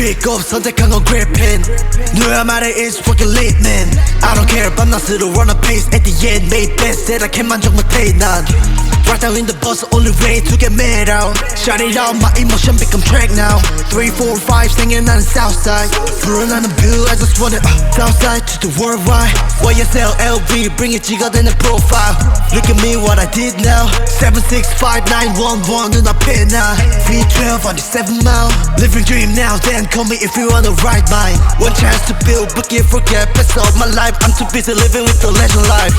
pick up 선택한 건 gripping 너야 말해 it's fucking lit man I don't care 밤낮으로 run a pace at the end made best 대략해만 정말 pay 난 Right now in the bus only way to get made out Shout it out my emotion become track now 3, 4, 5 생겨나는 southside 불어나는 view I just want it southside to the worldwide YSL LV bring it 찍어대는 profile Look at me what I did now 7, 6, 5, 9, 1, 1 눈앞에 나 V12 on the 7 mile Living dream now then call me if you wanna ride mine One chance to build but can't forget best of my life I'm too busy living with the legend life